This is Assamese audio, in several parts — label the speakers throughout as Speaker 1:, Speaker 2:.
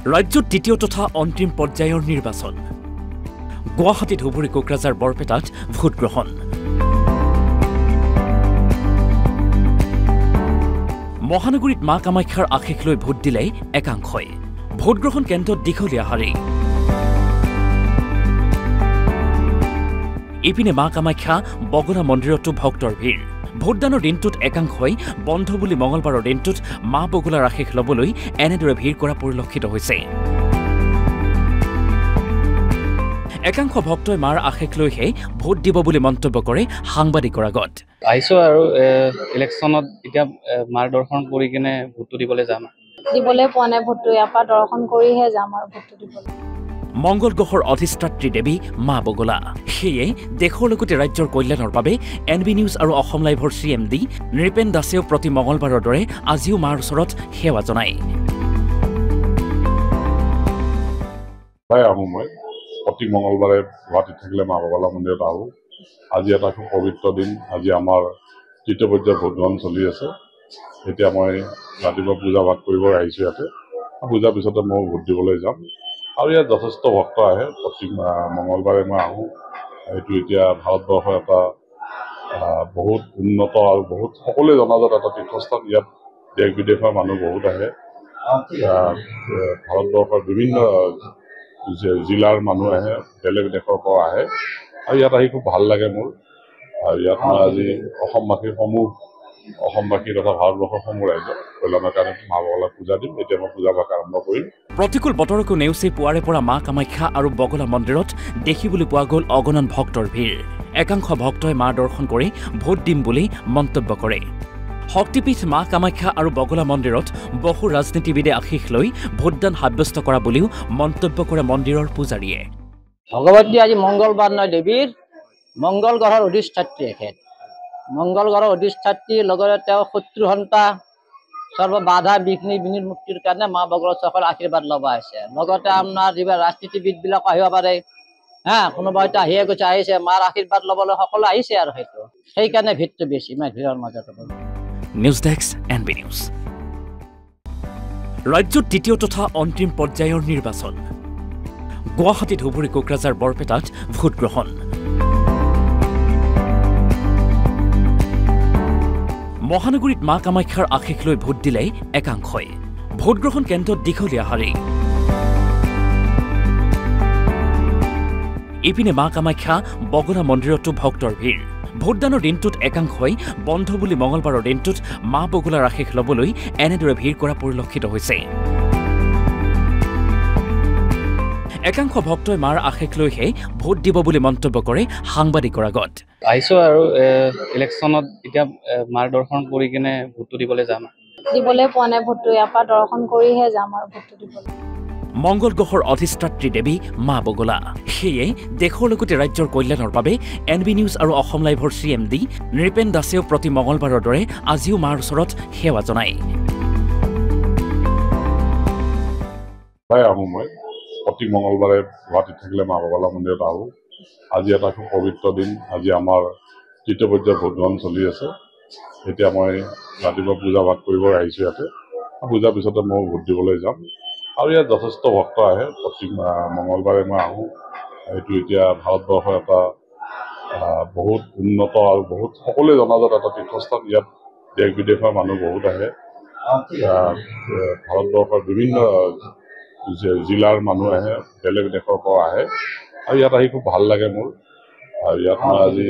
Speaker 1: ৰাজ্যত দ্বিতীয় তথা অন্তিম পৰ্যায়ৰ নিৰ্বাচন। গুৱাহাটী, ধুবুৰী, কোকৰাঝাৰ, বৰপেটাত ভোটগ্ৰহণ। মহানগৰীত মা কামাখ্যাৰ আশীষ লৈ ভোট দিলে একাংশই। ভোটগ্ৰহণ কেন্দ্ৰত দীঘলীয়া শাৰী। ইপিনে মা কামাখ্যা বগলা মন্দিৰতো ভক্তৰ ভিৰ। ভোটদানৰ দিনটোত একাংশই বন্ধ বুলি মঙলবাৰৰ দিনটোত মা বগলাৰ আশীষ ল'বলৈ এনেদৰে ভিৰ কৰা পৰিলক্ষিত হৈছে। একাংশ ভক্তই মাৰ আশীষ লৈহে ভোট দিব বুলি মন্তব্য কৰে সাংবাদিকৰ আগত।
Speaker 2: আহিছো আৰু ইলেকশ্যনত এতিয়া মাৰ দৰ্শন কৰি কিনে ভোটটো দিবলৈ যাম।
Speaker 3: দিবলৈ পোৱা নাই ভোটটো, ইয়াৰ পৰা দৰ্শন কৰিহে যাম আৰু ভোটটো দিবলৈ।
Speaker 1: মংগল গ্ৰহৰ অধিষ্ঠাত্ৰী দেৱী মা বগলা। সেয়ে দেশৰ লগতে ৰাজ্যৰ কল্যাণৰ বাবে NB নিউজ আৰু অসম লাইভৰ CMD নৃপেন দাসেও প্ৰতি মঙলবাৰৰ দৰে আজিও মাৰ ওচৰত সেৱা জনায়।
Speaker 4: প্ৰতি মঙলবাৰে গুৱাহাটীত থাকিলে মা বগলা মন্দিৰত আহোঁ। আজি এটা খুব পবিত্ৰ দিন। আজি আমাৰ তৃতীয় পৰ্যায়ৰ ভোটগ্ৰহণ চলি আছে। এতিয়া মই ৰাতিপুৱা পূজা ভাগ কৰিব আহিছোঁ ইয়াতে। পূজাৰ পিছতে মই ভোট দিবলৈ যাম আৰু ইয়াত যথেষ্ট ভক্ত আহে। প্ৰতি মঙলবাৰে মই আহোঁ। এইটো এতিয়া ভাৰতবৰ্ষৰ এটা বহুত উন্নত আৰু বহুত সকলোৱে জনাজাত এটা তীৰ্থস্থান। ইয়াত দেশ বিদেশৰ মানুহ বহুত আহে। ভাৰতবৰ্ষৰ বিভিন্ন জিলাৰ মানুহ আহে, বেলেগ দেশৰ পৰা আহে আৰু ইয়াত আহি খুব ভাল লাগে মোৰ। আৰু ইয়াত মই আজি অসমবাসী তথা ভাৰতবৰ্ষৰ সমূহ ৰাইজক কল্যাণৰ কাৰণে মা বগলাক পূজা দিম। এতিয়া মই পূজা ভাগ আৰম্ভ কৰিম।
Speaker 1: প্ৰতিকূল বতৰকো নেওচি পুৱাৰে পৰা মা কামাখ্যা আৰু বগলা মন্দিৰত দেখিবলৈ পোৱা গ'ল অগণন ভক্তৰ ভিৰ। একাংশ ভক্তই মাৰ দৰ্শন কৰি ভোট দিম বুলি মন্তব্য কৰে। শক্তিপীঠ মা কামাখ্যা আৰু বগলা মন্দিৰত বহু ৰাজনীতিবিদে আশীষ লৈ ভোটদান সাব্যস্ত কৰা বুলিও মন্তব্য কৰে মন্দিৰৰ পূজাৰীয়ে।
Speaker 5: ভগৱতী আজি মংগলবাৰ নহয়, দেৱীৰ মংগল গ্ৰহৰ অধিষ্ঠাত্ৰী এখেত। মংগল গ্ৰহৰ অধিষ্ঠাত্ৰীৰ লগতে তেওঁ শত্ৰু সন্তা সৰ্ব বাধা বিঘ্নি মুক্তিৰ কাৰণে মা বগলা চকৰ আশীৰ্বাদ ল'ব আহিছে। লগতে আপোনাৰ যিবিলাক ৰাজনীতিবিদবিলাক আহিব পাৰে, কোনোবা হয়তো আহিয়ে গৈছে, আহিছে মাৰ আশীৰ্বাদ ল'বলৈ সকলো আহিছে আৰু সেইটো সেইকাৰণে ভিৰটো বেছি ইমান ভিৰৰ মাজত।
Speaker 1: News desk NB news. ৰাজ্যত দ্বিতীয় তথা অন্তিম পৰ্যায়ৰ নিৰ্বাচন। গুৱাহাটী, ধুবুৰী, কোকৰাঝাৰ, বৰপেটাত ভোটগ্ৰহণ। মহানগৰীত মা কামাখ্যাৰ আশীষ লৈ ভোট দিলে একাংশই। ভোটগ্ৰহণ কেন্দ্ৰত দীঘলীয়া শাৰী। ইপিনে মা কামাখ্যা বগলা মন্দিৰতো ভক্তৰ ভিৰ। ভোটদানৰ দিনটোত একাংশই বন্ধ বুলি মঙলবাৰৰ দিনটোত মা বগলাৰ আশীষ ল'বলৈ এনেদৰে ভিৰ কৰা পৰিলক্ষিত হৈছে। একাংশ ভক্তই মাৰ আশীষ লৈহে ভোট দিব বুলি মন্তব্য কৰে সাংবাদিকৰ আগত।
Speaker 2: আহিছো আৰু ইলেকশ্যনত এতিয়া মাৰ দৰ্শন কৰি কিনে ভোটটো দিবলৈ যাম।
Speaker 3: দিবলৈ পোৱা নাই ভোটটো, ইয়াৰ পৰা দৰ্শন কৰিহে যাম আৰু ভোটটো দিবলৈ।
Speaker 1: মংগল গ্ৰহৰ অধিষ্ঠাত্ৰী দেৱী মা বগলা। সেয়ে দেশৰ লগতে ৰাজ্যৰ কল্যাণৰ বাবে NB নিউজ আৰু অসম লাইভৰ CMD নৃপেন দাসেও প্ৰতি মঙলবাৰৰ দৰে আজিও মাৰ ওচৰত সেৱা জনায়।
Speaker 4: প্ৰতি মঙলবাৰে গুৱাহাটীত থাকিলে মা বগলা মন্দিৰত আহোঁ। আজি এটা খুব পবিত্ৰ দিন। আজি আমাৰ তৃতীয় পৰ্যায়ৰ ভোটগ্ৰহণ চলি আছে। এতিয়া মই ৰাতিপুৱা পূজা ভাগ কৰিব আহিছোঁ ইয়াতে। পূজাৰ পিছতে মই ভোট দিবলৈ যাম আৰু ইয়াত যথেষ্ট ভক্ত আহে। প্ৰতি মঙলবাৰে মই আহোঁ। এইটো এতিয়া ভাৰতবৰ্ষৰ এটা বহুত উন্নত আৰু বহুত সকলোৱে জনাজাত এটা তীৰ্থস্থান। ইয়াত দেশ বিদেশৰ মানুহ বহুত আহে। ভাৰতবৰ্ষৰ বিভিন্ন জিলাৰ মানুহ আহে, বেলেগ দেশৰ পৰা আহে আৰু ইয়াত আহি খুব ভাল লাগে মোৰ। আৰু ইয়াত মই আজি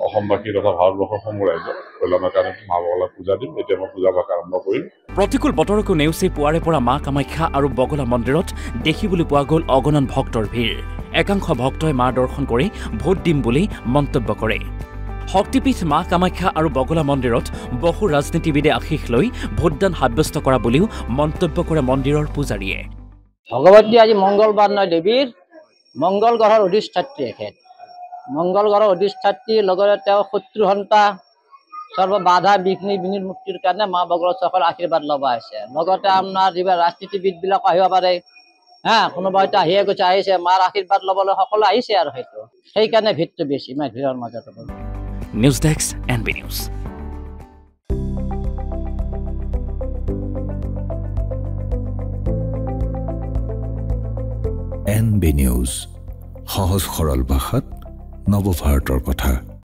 Speaker 4: অসমবাসী তথা ভাৰতবৰ্ষৰ সমূহ ৰাইজক কল্যাণৰ কাৰণে মা বগলাক পূজা দিম। এতিয়া মই পূজা ভাগ আৰম্ভ কৰিম।
Speaker 1: প্ৰতিকূল বতৰকো নেওচি পুৱাৰে পৰা মা কামাখ্যা আৰু বগলা মন্দিৰত দেখিবলৈ পোৱা গ'ল অগণন ভক্তৰ ভিৰ। একাংশ ভক্তই মাৰ দৰ্শন কৰি ভোট দিম বুলি মন্তব্য কৰে। শক্তিপীঠ মা কামাখ্যা আৰু বগলা মন্দিৰত বহু ৰাজনীতিবিদে আশীষ লৈ ভোটদান সাব্যস্ত কৰা বুলিও মন্তব্য কৰে মন্দিৰৰ পূজাৰীয়ে।
Speaker 5: ভগৱতী আজি মংগলবাৰ নহয়, দেৱীৰ মংগল গ্ৰহৰ অধিষ্ঠাত্ৰী এখেত। মংগল গ্ৰহৰ অধিষ্ঠাত্ৰীৰ লগতে তেওঁ শত্ৰু সন্তা সৰ্ব বাধা বিঘ্নি মুক্তিৰ কাৰণে মা বগলা চকৰ আশীৰ্বাদ ল'ব আহিছে। লগতে আপোনাৰ যিবিলাক ৰাজনীতিবিদবিলাক আহিব পাৰে, কোনোবা হয়তো আহিয়ে গৈছে, আহিছে মাৰ আশীৰ্বাদ ল'বলৈ সকলো আহিছে আৰু সেইটো সেইকাৰণে ভিৰটো বেছি ইমান ভিৰৰ মাজত।
Speaker 1: News desk NB news.
Speaker 6: NB news, সহজ সৰল ভাষাত নৱভাৰতৰ কথা।